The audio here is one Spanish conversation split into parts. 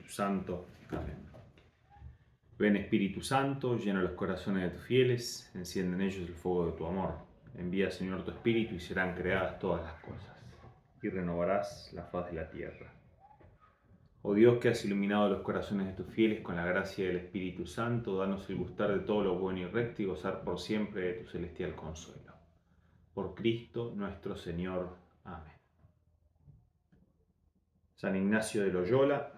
Espíritu Santo. Amén. Ven Espíritu Santo, llena los corazones de tus fieles, enciende en ellos el fuego de tu amor. Envía, Señor, tu Espíritu y serán creadas todas las cosas, y renovarás la faz de la tierra. Oh Dios, que has iluminado los corazones de tus fieles con la gracia del Espíritu Santo, danos el gustar de todo lo bueno y recto y gozar por siempre de tu celestial consuelo. Por Cristo nuestro Señor. Amén. San Ignacio de Loyola,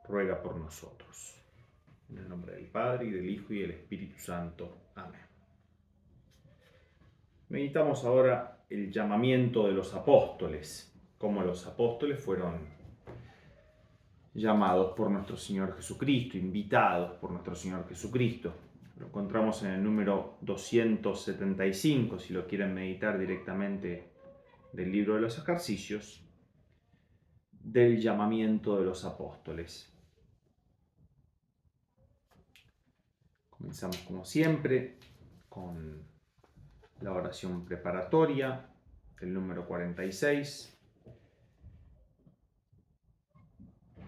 ruega por nosotros. En el nombre del Padre, y del Hijo, y del Espíritu Santo. Amén. Meditamos ahora el llamamiento de los apóstoles, cómo los apóstoles fueron llamados por nuestro Señor Jesucristo, invitados por nuestro Señor Jesucristo. Lo encontramos en el número 275, si lo quieren meditar directamente del libro de los ejercicios, del llamamiento de los apóstoles. Comenzamos como siempre con la oración preparatoria, el número 46,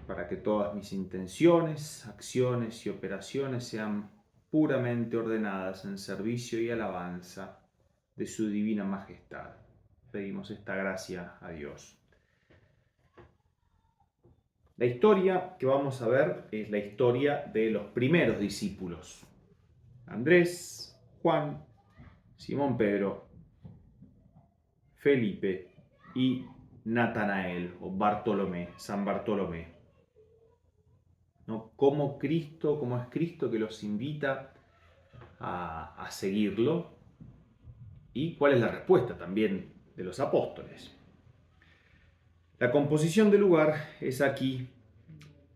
para que todas mis intenciones, acciones y operaciones sean puramente ordenadas en servicio y alabanza de su divina majestad. Pedimos esta gracia a Dios. La historia que vamos a ver es la historia de los primeros discípulos: Andrés, Juan, Simón Pedro, Felipe y Natanael o Bartolomé, San Bartolomé. ¿No? Cómo es Cristo que los invita a seguirlo, y cuál es la respuesta también de los apóstoles. La composición del lugar es aquí,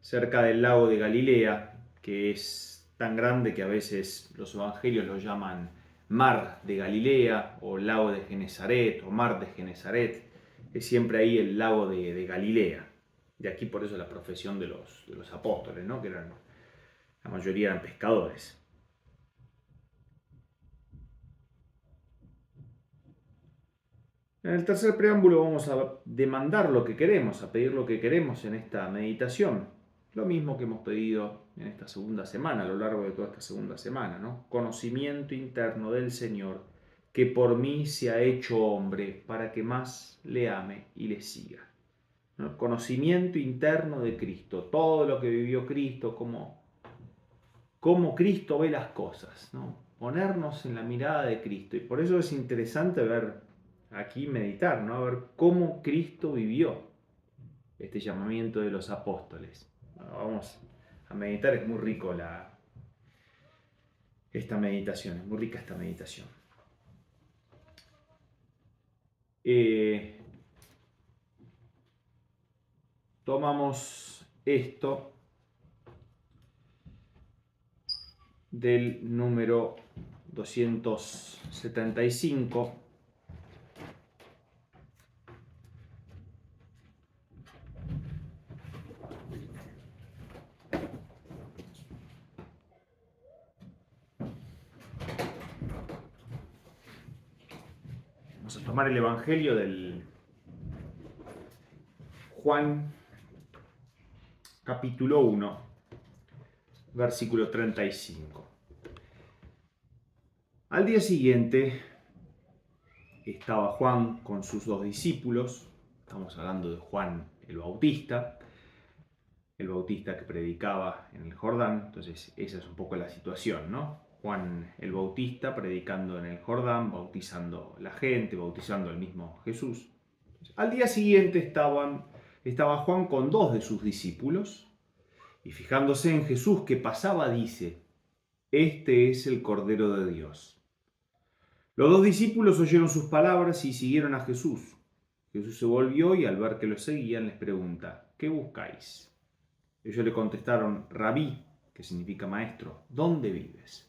cerca del lago de Galilea, que es tan grande que a veces los evangelios lo llaman Mar de Galilea, o lago de Genesaret, o Mar de Genesaret. Es siempre ahí el lago de Galilea. De aquí por eso la profesión de los apóstoles, ¿no? Que la mayoría eran pescadores. En el tercer preámbulo vamos a demandar lo que queremos, a pedir lo que queremos en esta meditación. Lo mismo que hemos pedido en esta segunda semana, a lo largo de toda esta segunda semana, ¿no? Conocimiento interno del Señor, que por mí se ha hecho hombre, para que más le ame y le siga. ¿No? Conocimiento interno de Cristo, todo lo que vivió Cristo, cómo Cristo ve las cosas, ¿no? Ponernos en la mirada de Cristo. Y por eso es interesante ver aquí, meditar, ¿no? A ver cómo Cristo vivió este llamamiento de los apóstoles. Vamos a meditar, es muy rico esta meditación, es muy rica esta meditación. Tomamos esto del número 275. Vamos a tomar el Evangelio del Juan, capítulo 1, versículo 35. Al día siguiente estaba Juan con sus dos discípulos. Estamos hablando de Juan el Bautista que predicaba en el Jordán. Entonces esa es un poco la situación, ¿no? Juan el Bautista predicando en el Jordán, bautizando a la gente, bautizando al mismo Jesús. Al día siguiente estaba Juan con dos de sus discípulos, y fijándose en Jesús que pasaba, dice: Este es el Cordero de Dios. Los dos discípulos oyeron sus palabras y siguieron a Jesús. Jesús se volvió y al ver que los seguían les pregunta: ¿qué buscáis? Ellos le contestaron: Rabí, que significa maestro, ¿dónde vives?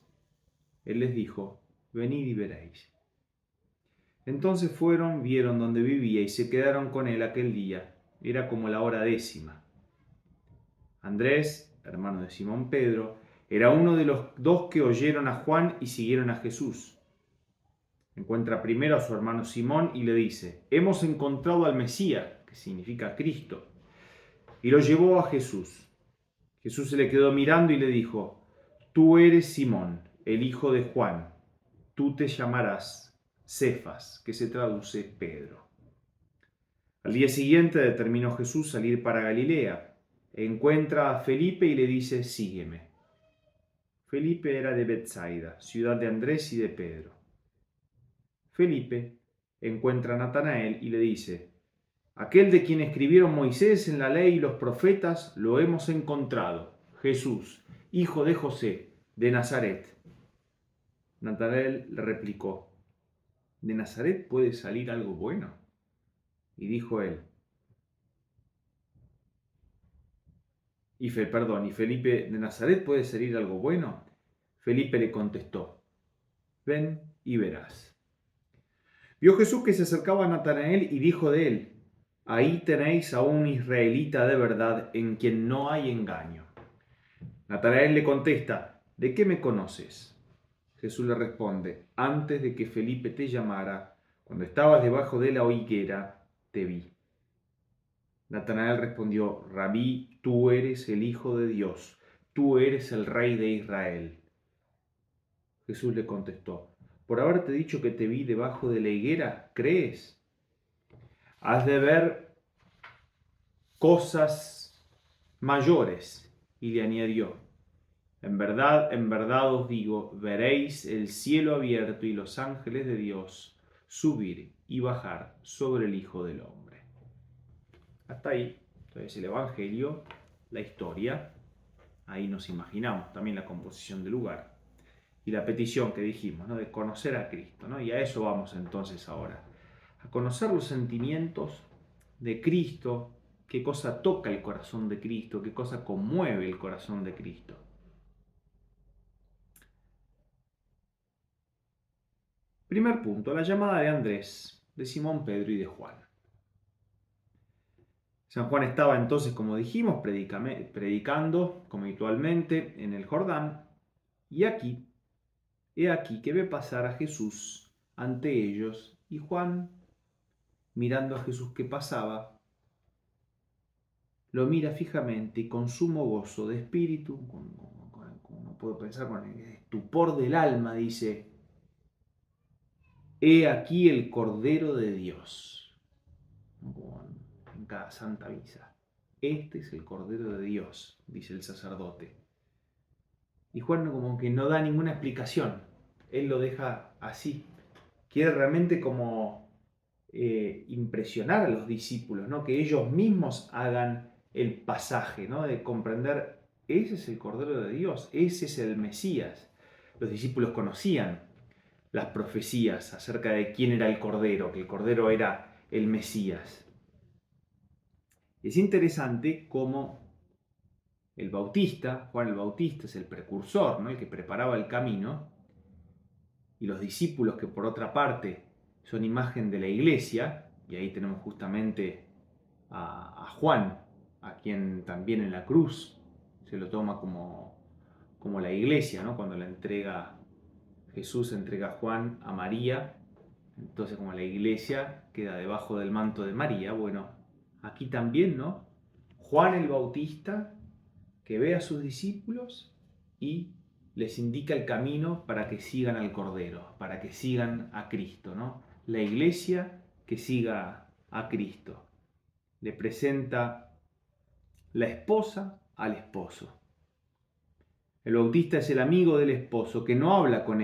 Él les dijo: venid y veréis. Entonces fueron, vieron dónde vivía y se quedaron con él aquel día. Era como la hora 10. Andrés, hermano de Simón Pedro, era uno de los dos que oyeron a Juan y siguieron a Jesús. Encuentra primero a su hermano Simón y le dice: hemos encontrado al Mesías, que significa Cristo, y lo llevó a Jesús. Jesús se le quedó mirando y le dijo: Tú eres Simón, el hijo de Juan. Tú te llamarás Cefas, que se traduce Pedro. Al día siguiente determinó Jesús salir para Galilea. Encuentra a Felipe y le dice: Sígueme. Felipe era de Betsaida, ciudad de Andrés y de Pedro. Felipe encuentra a Natanael y le dice: Aquel de quien escribieron Moisés en la ley y los profetas, lo hemos encontrado, Jesús, hijo de José, de Nazaret. Natanael le replicó: ¿De Nazaret puede salir algo bueno? Y dijo él, ¿Y Felipe, de Nazaret puede salir algo bueno? Felipe le contestó: Ven y verás. Vio Jesús que se acercaba a Natanael y dijo de él: Ahí tenéis a un israelita de verdad en quien no hay engaño. Natanael le contesta: ¿De qué me conoces? Jesús le responde: Antes de que Felipe te llamara, cuando estabas debajo de la higuera, te vi. Natanael respondió: Rabí, tú eres el Hijo de Dios, tú eres el Rey de Israel. Jesús le contestó: Por haberte dicho que te vi debajo de la higuera, ¿crees? Has de ver cosas mayores. Y le añadió: en verdad os digo, veréis el cielo abierto y los ángeles de Dios subir y bajar sobre el Hijo del Hombre. Hasta ahí, entonces el Evangelio, la historia, ahí nos imaginamos también la composición del lugar y la petición que dijimos, ¿no? De conocer a Cristo, ¿no? Y a eso vamos entonces ahora, a conocer los sentimientos de Cristo, qué cosa toca el corazón de Cristo, qué cosa conmueve el corazón de Cristo. Primer punto, la llamada de Andrés, de Simón Pedro y de Juan. San Juan estaba entonces, como dijimos, predicando como habitualmente en el Jordán, y he aquí que ve pasar a Jesús ante ellos, y Juan, mirando a Jesús que pasaba, lo mira fijamente y con sumo gozo de espíritu, no puedo pensar, con el estupor del alma, dice: He aquí el Cordero de Dios. Como en cada Santa Misa. Este es el Cordero de Dios, dice el sacerdote. Y Juan como que no da ninguna explicación. Él lo deja así. Quiere realmente como impresionar a los discípulos, ¿no? Que ellos mismos hagan el pasaje, ¿no? De comprender, ese es el Cordero de Dios, ese es el Mesías. Los discípulos conocían las profecías acerca de quién era el Cordero, que el Cordero era el Mesías. Es interesante cómo el Bautista, Juan el Bautista, es el precursor, ¿no? El que preparaba el camino, y los discípulos, que por otra parte son imagen de la iglesia, y ahí tenemos justamente a Juan, a quien también en la cruz se lo toma como la iglesia, ¿no? Cuando Jesús entrega a Juan a María, entonces como la iglesia queda debajo del manto de María, bueno, aquí también, ¿no? Juan el Bautista, que ve a sus discípulos y les indica el camino para que sigan al Cordero, para que sigan a Cristo, ¿no? La iglesia que siga a Cristo. Le presenta la esposa al esposo. El Bautista es el amigo del esposo que no habla con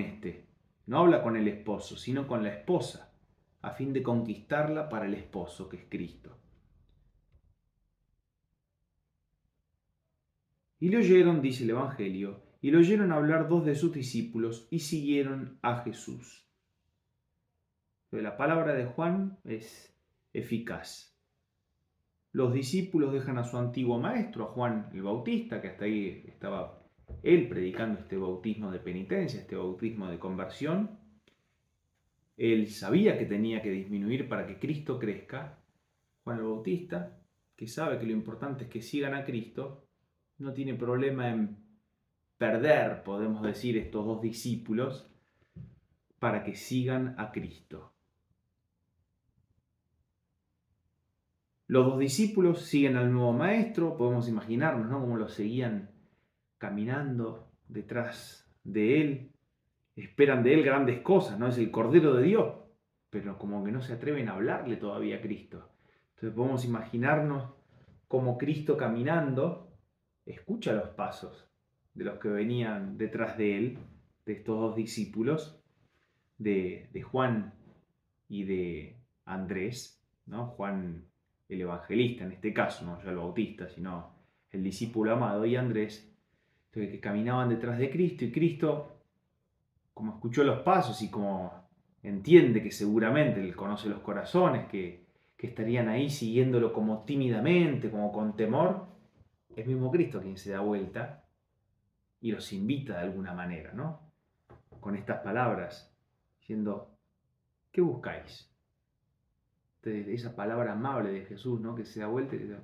no habla con el esposo, sino con la esposa, a fin de conquistarla para el esposo, que es Cristo. Y le oyeron, dice el Evangelio, y le oyeron hablar dos de sus discípulos y siguieron a Jesús. Pero la palabra de Juan es eficaz. Los discípulos dejan a su antiguo maestro, a Juan el Bautista, que hasta ahí estaba él predicando este bautismo de penitencia, este bautismo de conversión. Él sabía que tenía que disminuir para que Cristo crezca. Juan el Bautista, que sabe que lo importante es que sigan a Cristo, no tiene problema en perder, podemos decir, estos dos discípulos para que sigan a Cristo. Los dos discípulos siguen al nuevo maestro, podemos imaginarnos, ¿no?, cómo lo seguían caminando detrás de él, esperan de él grandes cosas, ¿no? Es el Cordero de Dios, pero como que no se atreven a hablarle todavía a Cristo. Entonces podemos imaginarnos cómo Cristo caminando escucha los pasos de los que venían detrás de él, de estos dos discípulos, de Juan y de Andrés, ¿no? Juan el evangelista en este caso, no ya el bautista, sino el discípulo amado, y Andrés, entonces, que caminaban detrás de Cristo, y Cristo, como escuchó los pasos y como entiende que seguramente él conoce los corazones, que estarían ahí siguiéndolo como tímidamente, como con temor, es mismo Cristo quien se da vuelta y los invita de alguna manera, ¿no? Con estas palabras, diciendo, ¿qué buscáis? Entonces, esa palabra amable de Jesús, ¿no?, que se da vuelta y dice,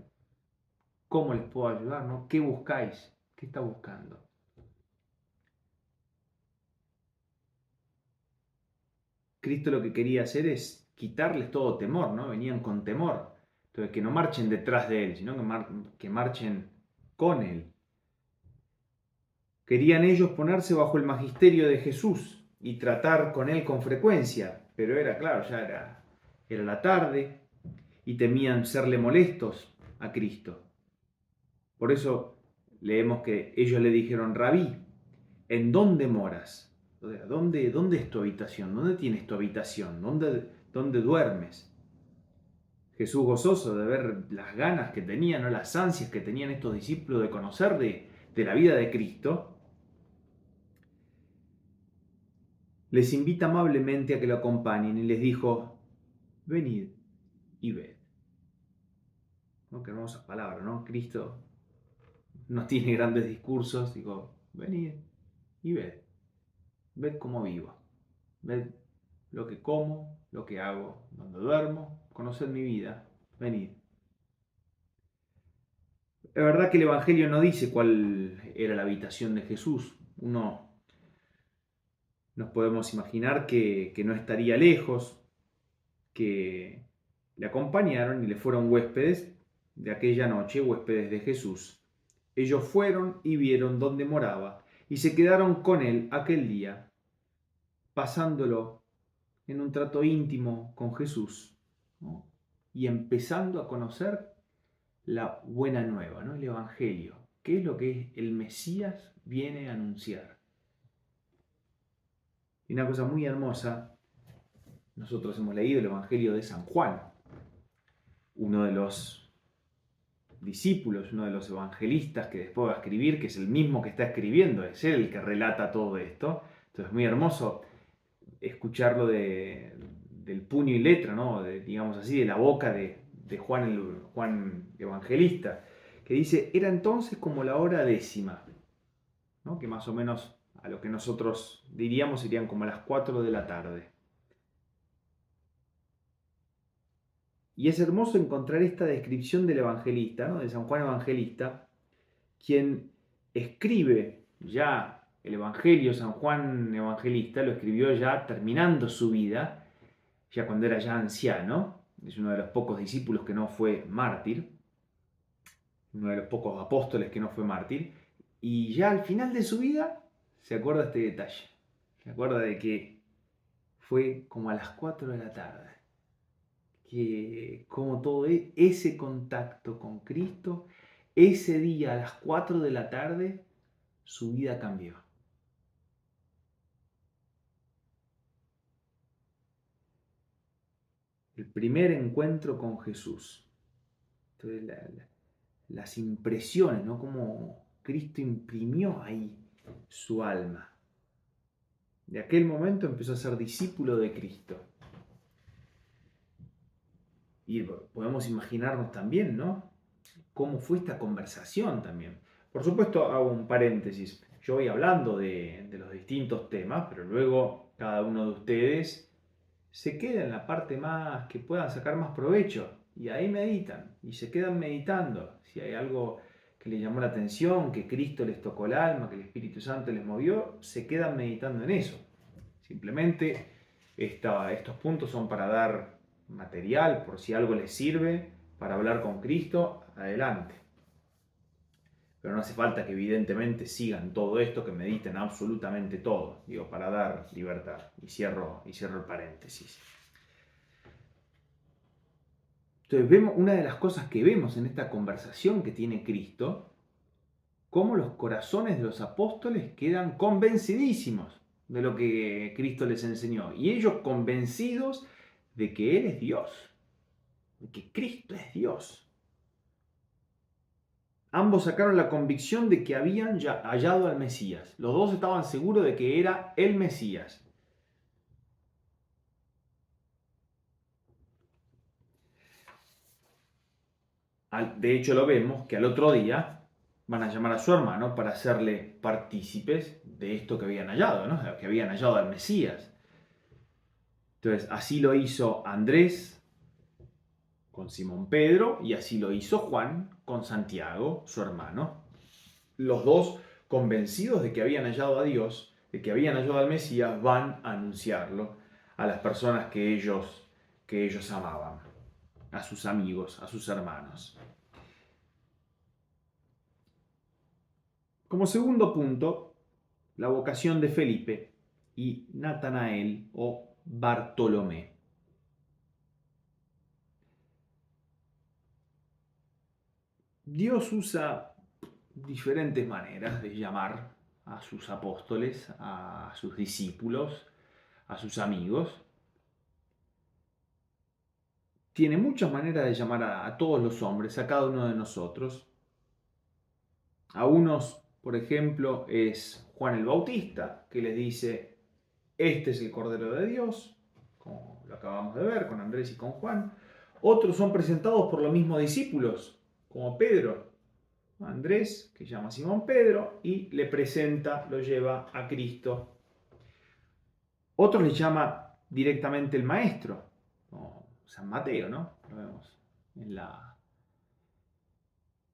¿cómo les puedo ayudar, no? ¿Qué buscáis? ¿Qué está buscando? Cristo lo que quería hacer es quitarles todo temor, ¿no? Venían con temor. Entonces, que no marchen detrás de él, sino que marchen con él. Querían ellos ponerse bajo el magisterio de Jesús y tratar con él con frecuencia, pero era claro, ya era la tarde y temían serle molestos a Cristo. Por eso leemos que ellos le dijeron, Rabí, ¿en dónde moras? ¿Dónde es tu habitación? ¿Dónde tienes tu habitación? ¿Dónde duermes? Jesús, gozoso de ver las ganas que tenían, ¿no?, las ansias que tenían estos discípulos de conocer de la vida de Cristo, les invita amablemente a que lo acompañen y les dijo, venid y ved. ¿No? Qué hermosa palabra, ¿no? Cristo no tiene grandes discursos, digo, venid y ved. Ved cómo vivo. Ved lo que como, lo que hago, donde duermo, conoced mi vida. Venid. Es verdad que el Evangelio no dice cuál era la habitación de Jesús. Nos podemos imaginar que no estaría lejos, que le acompañaron y le fueron huéspedes de aquella noche, huéspedes de Jesús. Ellos fueron y vieron dónde moraba y se quedaron con él aquel día, pasándolo en un trato íntimo con Jesús, ¿no?, y empezando a conocer la buena nueva, ¿no?, el Evangelio, que es lo que el Mesías viene a anunciar. Y una cosa muy hermosa, nosotros hemos leído el Evangelio de San Juan, uno de los discípulos, uno de los evangelistas que después va a escribir, que es el mismo que está escribiendo, es él el que relata todo esto. Entonces es muy hermoso escucharlo del puño y letra, ¿no?, digamos así, de la boca de Juan Evangelista, que dice, era entonces como la hora 10, ¿no?, que más o menos a lo que nosotros diríamos serían como las 4 de la tarde. Y es hermoso encontrar esta descripción del evangelista, ¿no?, de San Juan Evangelista, quien escribe ya el Evangelio. San Juan Evangelista lo escribió ya terminando su vida, ya cuando era ya anciano. Es uno de los pocos discípulos que no fue mártir, uno de los pocos apóstoles que no fue mártir, y ya al final de su vida se acuerda de este detalle, se acuerda de que fue como a las 4 de la tarde, que como todo ese contacto con Cristo, ese día a las 4 de la tarde, su vida cambió. El primer encuentro con Jesús. Entonces, las impresiones, ¿no?, cómo Cristo imprimió ahí su alma. De aquel momento empezó a ser discípulo de Cristo. Y podemos imaginarnos también, ¿no?, cómo fue esta conversación también. Por supuesto, hago un paréntesis. Yo voy hablando de los distintos temas, pero luego cada uno de ustedes se queda en la parte más que puedan sacar más provecho. Y ahí meditan, y se quedan meditando. Si hay algo que les llamó la atención, que Cristo les tocó el alma, que el Espíritu Santo les movió, se quedan meditando en eso. Simplemente estos puntos son para dar material, por si algo les sirve, para hablar con Cristo, adelante. Pero no hace falta que evidentemente sigan todo esto, que mediten absolutamente todo, digo, para dar libertad. Y cierro el paréntesis. Entonces vemos una de las cosas que vemos en esta conversación que tiene Cristo, cómo los corazones de los apóstoles quedan convencidísimos de lo que Cristo les enseñó. Y ellos convencidos de que Él es Dios, de que Cristo es Dios. Ambos sacaron la convicción de que habían ya hallado al Mesías. Los dos estaban seguros de que era el Mesías. De hecho lo vemos que al otro día van a llamar a su hermano para hacerle partícipes de esto que habían hallado, ¿no? Que habían hallado al Mesías. Entonces así lo hizo Andrés con Simón Pedro y así lo hizo Juan con Santiago, su hermano. Los dos convencidos de que habían hallado a Dios, de que habían hallado al Mesías, van a anunciarlo a las personas que ellos amaban, a sus amigos, a sus hermanos. Como segundo punto, la vocación de Felipe y Natanael o Bartolomé. Dios usa diferentes maneras de llamar a sus apóstoles, a sus discípulos, a sus amigos. Tiene muchas maneras de llamar a todos los hombres, a cada uno de nosotros. A unos, por ejemplo, es Juan el Bautista, que les dice, este es el Cordero de Dios, como lo acabamos de ver con Andrés y con Juan. Otros son presentados por los mismos discípulos, como Pedro. Andrés, que llama a Simón Pedro, y le presenta, lo lleva a Cristo. Otros le llama directamente el Maestro, como San Mateo, ¿no? Lo vemos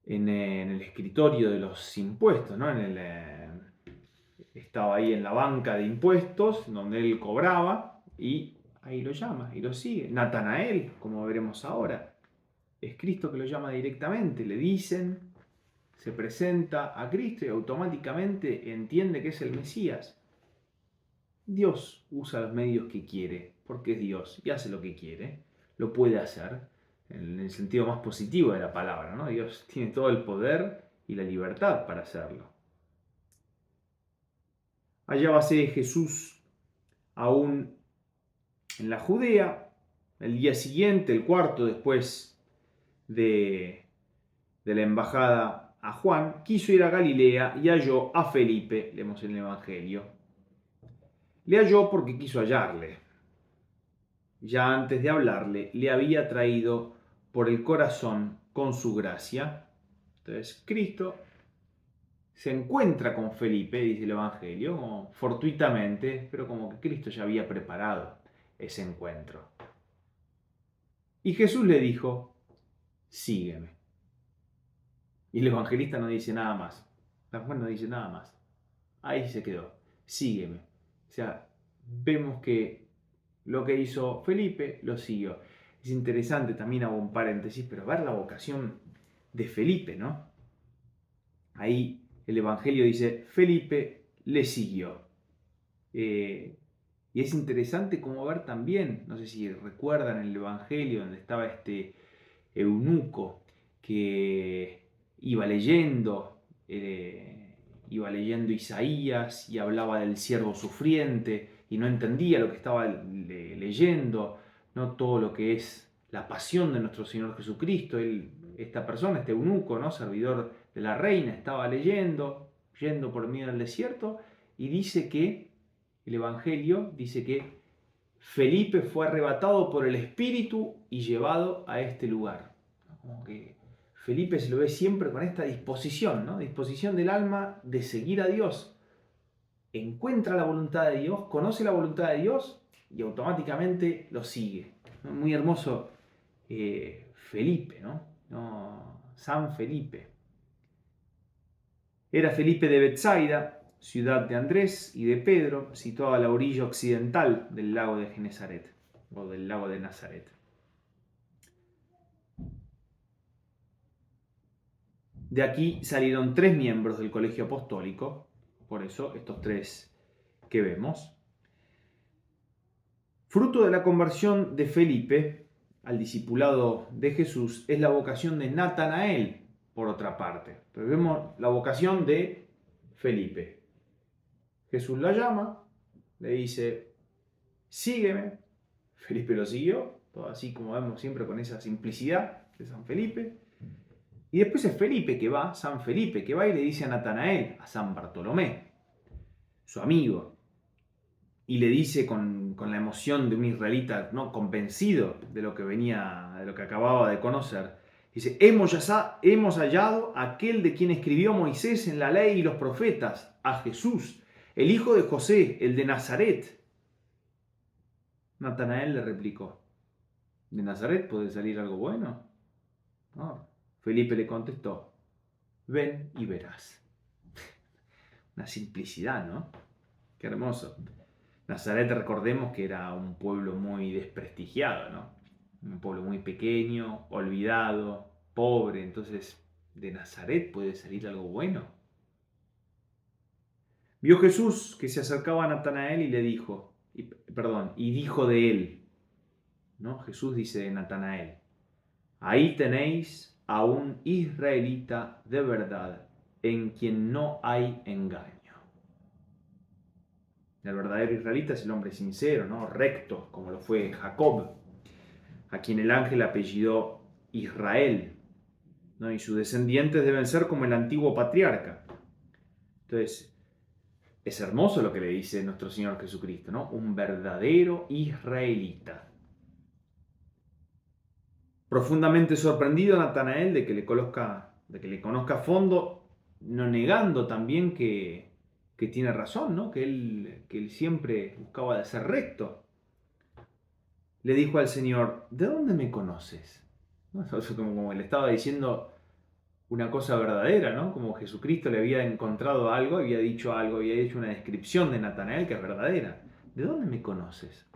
en el escritorio de los impuestos, ¿no? Estaba ahí en la banca de impuestos, donde él cobraba, y ahí lo llama y lo sigue. Natanael, como veremos ahora, es Cristo que lo llama directamente, le dicen, se presenta a Cristo y automáticamente entiende que es el Mesías. Dios usa los medios que quiere, porque es Dios y hace lo que quiere, lo puede hacer, en el sentido más positivo de la palabra, ¿no? Dios tiene todo el poder y la libertad para hacerlo. Hallábase Jesús aún en la Judea, el día siguiente, el cuarto después de la embajada a Juan, quiso ir a Galilea y halló a Felipe, leemos en el Evangelio. Le halló porque quiso hallarle. Ya antes de hablarle, le había traído por el corazón con su gracia. Entonces, Cristo se encuentra con Felipe, dice el Evangelio, como fortuitamente, pero como que Cristo ya había preparado ese encuentro. Y Jesús le dijo, sígueme. Y el evangelista no dice nada más. San Juan no dice nada más. Ahí se quedó. Sígueme. O sea, vemos que lo que hizo Felipe lo siguió. Es interesante, también hago un paréntesis, pero ver la vocación de Felipe, ¿no? Ahí el Evangelio dice, Felipe le siguió. Y es interesante como ver también, no sé si recuerdan el Evangelio donde estaba este eunuco que iba leyendo Isaías y hablaba del siervo sufriente y no entendía lo que estaba leyendo, no todo lo que es la pasión de nuestro Señor Jesucristo. Esta persona, este eunuco, ¿no? Servidor de la reina, estaba leyendo, yendo por medio del desierto, y dice que, el Evangelio dice que Felipe fue arrebatado por el Espíritu y llevado a este lugar. Como que Felipe se lo ve siempre con esta disposición, ¿no? Disposición del alma de seguir a Dios. Encuentra la voluntad de Dios, conoce la voluntad de Dios y automáticamente lo sigue. Muy hermoso Felipe, ¿no? San Felipe. Era Felipe de Betsaida, ciudad de Andrés y de Pedro, situada a la orilla occidental del lago de Genesaret, o del lago de Nazaret. De aquí salieron 3 miembros del colegio apostólico, por eso estos 3 que vemos. Fruto de la conversión de Felipe al discipulado de Jesús es la vocación de Natanael, por otra parte. Pero vemos la vocación de Felipe. Jesús la llama, le dice, sígueme. Felipe lo siguió, todo así como vemos siempre con esa simplicidad de San Felipe. Y después es Felipe que va, San Felipe que va y le dice a Natanael, a San Bartolomé, su amigo, y le dice con la emoción de un israelita, ¿no?, convencido de lo que venía, de lo que acababa de conocer, dice, hemos hallado a aquel de quien escribió Moisés en la ley y los profetas, a Jesús, el hijo de José, el de Nazaret. Natanael le replicó, ¿de Nazaret puede salir algo bueno? No. Felipe le contestó, ven y verás. Una simplicidad, ¿no? Qué hermoso. Nazaret, recordemos que era un pueblo muy desprestigiado, ¿no? Un pueblo muy pequeño, olvidado, pobre. Entonces, ¿de Nazaret puede salir algo bueno? Vio Jesús que se acercaba a Natanael y le dijo, y dijo de él, ¿no? Jesús dice de Natanael, ahí tenéis a un israelita de verdad, en quien no hay engaño. El verdadero israelita es el hombre sincero, ¿no?, recto, como lo fue Jacob, a quien el ángel apellidó Israel, ¿no? Y sus descendientes deben ser como el antiguo patriarca. Entonces, es hermoso lo que le dice nuestro Señor Jesucristo, ¿no? Un verdadero israelita. Profundamente sorprendido Natanael de que le conozca a fondo, no negando también que tiene razón, ¿no? Que él siempre buscaba de ser recto. Le dijo al Señor, ¿de dónde me conoces? ¿No? Como le estaba diciendo una cosa verdadera, ¿no? Como Jesucristo le había encontrado algo, había dicho algo, había hecho una descripción de Natanael que es verdadera. ¿De dónde me conoces?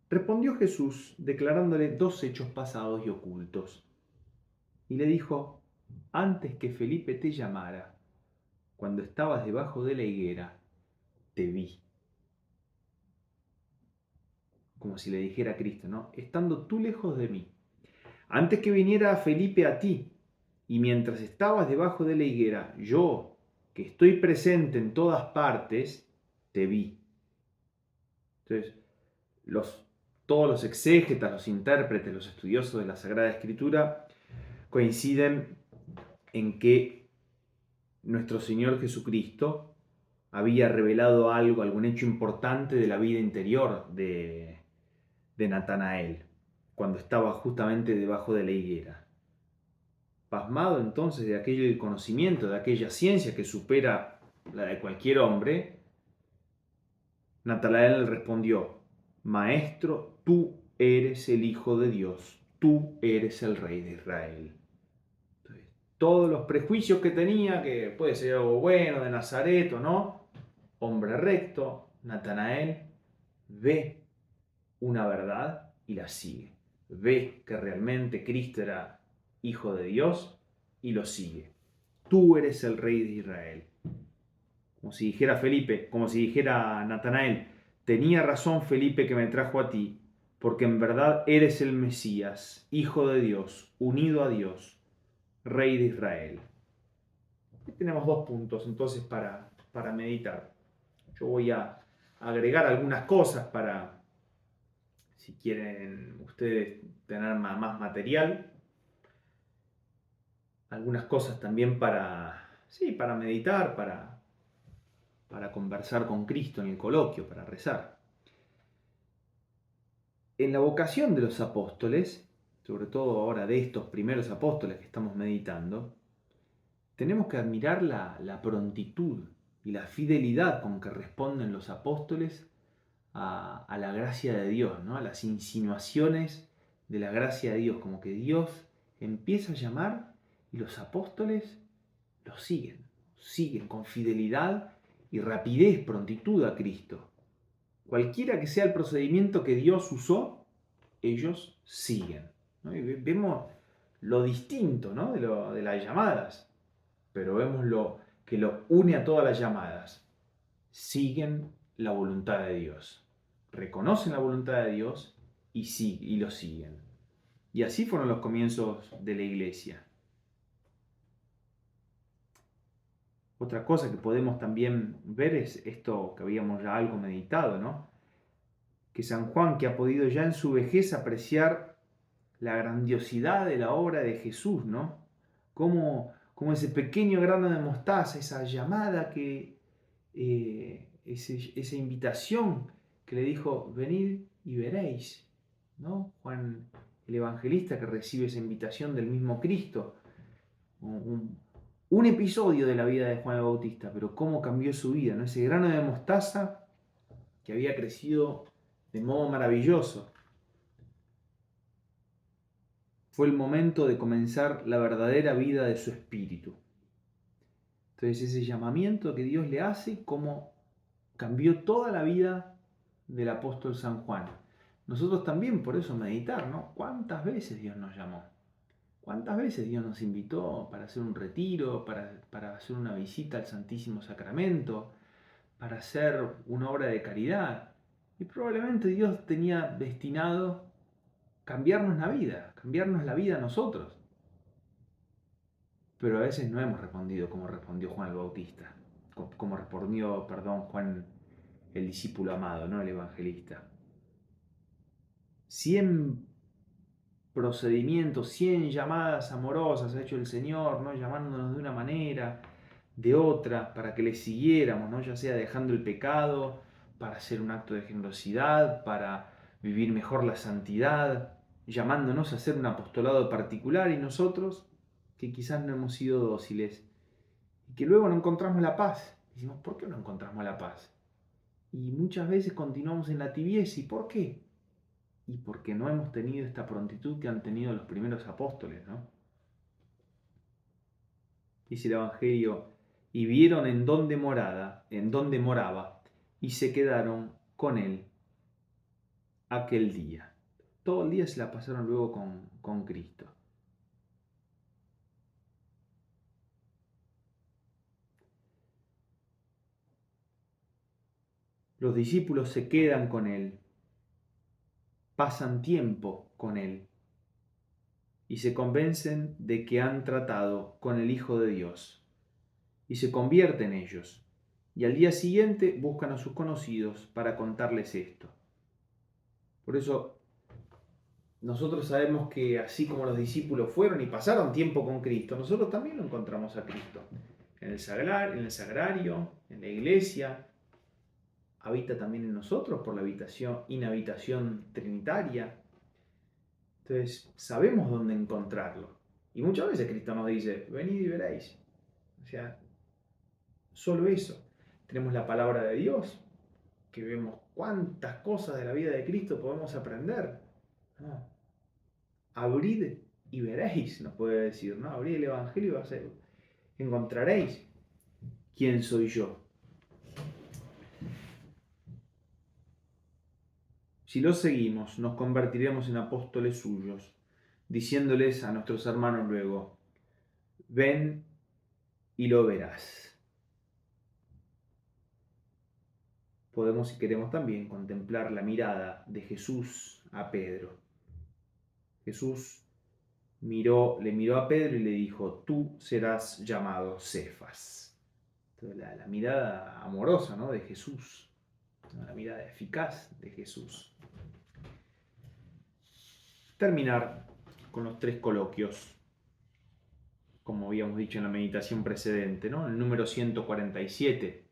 Respondió Jesús, declarándole 2 hechos pasados y ocultos. Y le dijo, antes que Felipe te llamara, cuando estabas debajo de la higuera, te vi. Como si le dijera a Cristo, ¿no? Estando tú lejos de mí. Antes que viniera Felipe a ti, y mientras estabas debajo de la higuera, yo, que estoy presente en todas partes, te vi. Entonces, todos los exégetas, los intérpretes, los estudiosos de la Sagrada Escritura coinciden en que nuestro Señor Jesucristo había revelado algo, algún hecho importante de la vida interior de Natanael, cuando estaba justamente debajo de la higuera. Pasmado entonces de aquel conocimiento, de aquella ciencia que supera la de cualquier hombre, Natanael respondió, Maestro, tú eres el Hijo de Dios, tú eres el Rey de Israel. Entonces, todos los prejuicios que tenía, que puede ser algo bueno de Nazaret o no, hombre recto, Natanael ve una verdad y la sigue. Ve que realmente Cristo era Hijo de Dios y lo sigue. Tú eres el Rey de Israel. Como si dijera Felipe, como si dijera Natanael, tenía razón Felipe que me trajo a ti, porque en verdad eres el Mesías, Hijo de Dios, unido a Dios, Rey de Israel. Aquí tenemos 2 puntos entonces para meditar. Yo voy a agregar algunas cosas para, si quieren ustedes tener más material, algunas cosas también para meditar, para conversar con Cristo en el coloquio, para rezar. En la vocación de los apóstoles, sobre todo ahora de estos primeros apóstoles que estamos meditando, tenemos que admirar la prontitud y la fidelidad con que responden los apóstoles a la gracia de Dios, ¿no? A las insinuaciones de la gracia de Dios, como que Dios empieza a llamar y los apóstoles lo siguen con fidelidad y rapidez, prontitud a Cristo. Cualquiera que sea el procedimiento que Dios usó, ellos siguen, ¿no? Y vemos lo distinto, ¿no? de las llamadas, pero vemos lo que lo une a todas las llamadas. Siguen la voluntad de Dios, reconocen la voluntad de Dios y lo siguen. Y así fueron los comienzos de la iglesia. Otra cosa que podemos también ver es esto que habíamos ya algo meditado, ¿no? Que San Juan, que ha podido ya en su vejez apreciar la grandiosidad de la obra de Jesús, ¿no? Como ese pequeño grano de mostaza, esa llamada esa invitación que le dijo, venid y veréis, ¿no? Juan el Evangelista que recibe esa invitación del mismo Cristo. Un episodio de la vida de Juan el Bautista, pero cómo cambió su vida, ¿no? Ese grano de mostaza que había crecido de modo maravilloso. Fue el momento de comenzar la verdadera vida de su espíritu. Entonces ese llamamiento que Dios le hace, cómo cambió toda la vida del apóstol San Juan. Nosotros también por eso meditar, ¿no? ¿Cuántas veces Dios nos llamó? ¿Cuántas veces Dios nos invitó para hacer un retiro, para hacer una visita al Santísimo Sacramento, para hacer una obra de caridad? Y probablemente Dios tenía destinado cambiarnos la vida a nosotros. Pero a veces no hemos respondido como respondió Juan el Bautista, como respondió, Juan el discípulo amado, ¿no? El evangelista. 100 procedimientos, 100 llamadas amorosas ha hecho el Señor, ¿no? Llamándonos de una manera, de otra, para que le siguiéramos, ¿no? Ya sea dejando el pecado, para hacer un acto de generosidad, para vivir mejor la santidad, llamándonos a hacer un apostolado particular, y nosotros, que quizás no hemos sido dóciles, y que luego no encontramos la paz. Decimos, ¿por qué no encontramos la paz? Y muchas veces continuamos en la tibieza. ¿Y por qué? Y porque no hemos tenido esta prontitud que han tenido los primeros apóstoles, ¿no? Dice el Evangelio, y vieron en dónde moraba, y se quedaron con él aquel día. Todo el día se la pasaron luego con Cristo. Los discípulos se quedan con él, pasan tiempo con él, y se convencen de que han tratado con el Hijo de Dios, y se convierten ellos, y al día siguiente buscan a sus conocidos para contarles esto. Por eso nosotros sabemos que así como los discípulos fueron y pasaron tiempo con Cristo, nosotros también lo encontramos a Cristo. En el sagrario, en la iglesia, habita también en nosotros por la inhabitación trinitaria. Entonces sabemos dónde encontrarlo. Y muchas veces Cristo nos dice, venid y veréis. O sea, solo eso. Tenemos la palabra de Dios, que vemos cuántas cosas de la vida de Cristo podemos aprender. ¿No? Abrid y veréis, nos puede decir, ¿no? Abrid el Evangelio y encontraréis quién soy yo. Si lo seguimos, nos convertiremos en apóstoles suyos, diciéndoles a nuestros hermanos luego, ven y lo verás. Podemos, si queremos, también contemplar la mirada de Jesús a Pedro. Jesús le miró a Pedro y le dijo, tú serás llamado Cefas. Entonces, la mirada amorosa, ¿no? De Jesús, la mirada eficaz de Jesús. Terminar con los 3 coloquios, como habíamos dicho en la meditación precedente, ¿no? El número 147.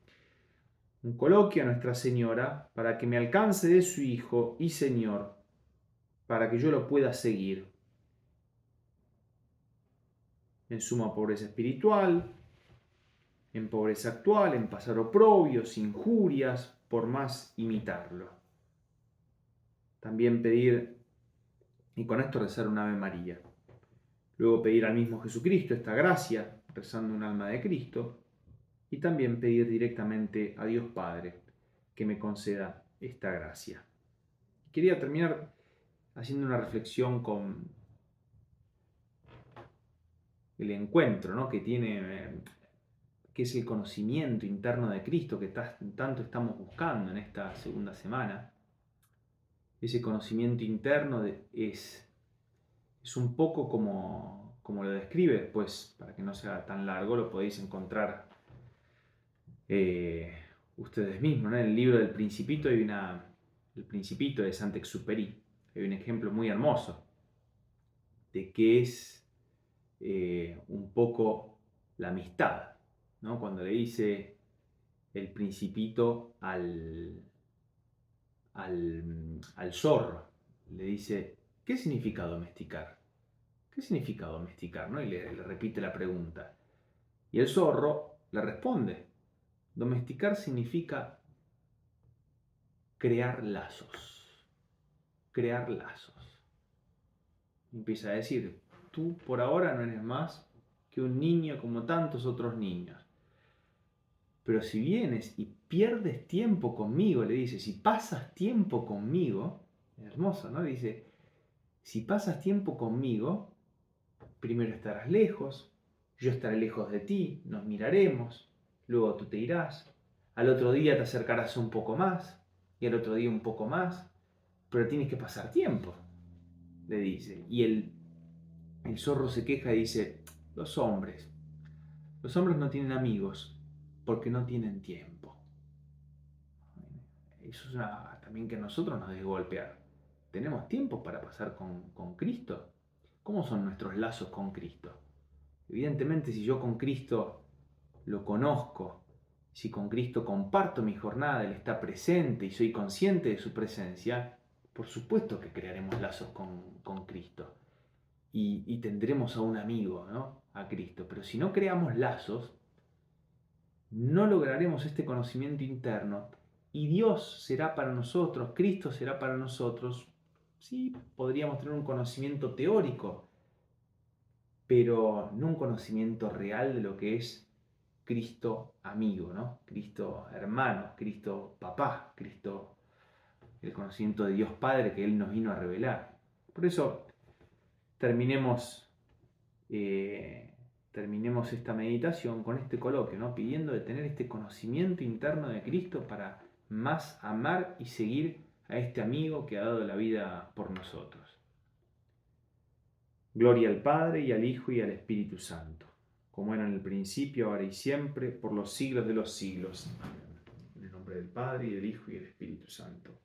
Un coloquio a Nuestra Señora para que me alcance de su Hijo y Señor, para que yo lo pueda seguir. En suma pobreza espiritual, en pobreza actual, en pasar oprobios, injurias, por más imitarlo. También pedir, y con esto rezar un Ave María. Luego pedir al mismo Jesucristo esta gracia, rezando un alma de Cristo. Y también pedir directamente a Dios Padre que me conceda esta gracia. Quería terminar haciendo una reflexión con el encuentro, ¿no? Que tiene, que es el conocimiento interno de Cristo que tanto estamos buscando en esta segunda semana. Ese conocimiento interno es un poco como lo describe, después, para que no sea tan largo, lo podéis encontrar ustedes mismos, ¿no? En el libro del Principito el Principito de Saint-Exupéry, hay un ejemplo muy hermoso de qué es un poco la amistad, ¿no? Cuando le dice el Principito al zorro, le dice, ¿qué significa domesticar? ¿Qué significa domesticar? ¿No? Y le repite la pregunta. Y el zorro le responde, domesticar significa crear lazos, crear lazos. Y empieza a decir, tú por ahora no eres más que un niño como tantos otros niños. Pero si vienes y pierdes tiempo conmigo, le dice, si pasas tiempo conmigo, es hermoso, ¿no? Dice, si pasas tiempo conmigo, primero estarás lejos, yo estaré lejos de ti, nos miraremos, luego tú te irás, al otro día te acercarás un poco más, y al otro día un poco más, pero tienes que pasar tiempo, le dice. Y el zorro se queja y dice, los hombres no tienen amigos porque no tienen tiempo. Eso es también que a nosotros nos debe golpear. ¿Tenemos tiempo para pasar con Cristo? ¿Cómo son nuestros lazos con Cristo? Evidentemente, si yo con Cristo lo conozco, si con Cristo comparto mi jornada, Él está presente y soy consciente de su presencia, por supuesto que crearemos lazos con Cristo y tendremos a un amigo, ¿no? A Cristo. Pero si no creamos lazos, no lograremos este conocimiento interno y Dios será para nosotros, Cristo será para nosotros, sí, podríamos tener un conocimiento teórico, pero no un conocimiento real de lo que es Cristo amigo, ¿no? Cristo hermano, Cristo papá, Cristo, el conocimiento de Dios Padre que Él nos vino a revelar. Por eso terminemos, terminemos esta meditación con este coloquio, ¿no? Pidiendo de tener este conocimiento interno de Cristo para más amar y seguir a este amigo que ha dado la vida por nosotros. Gloria al Padre, y al Hijo, y al Espíritu Santo, como era en el principio, ahora y siempre, por los siglos de los siglos. Amén. En el nombre del Padre, y del Hijo, y del Espíritu Santo.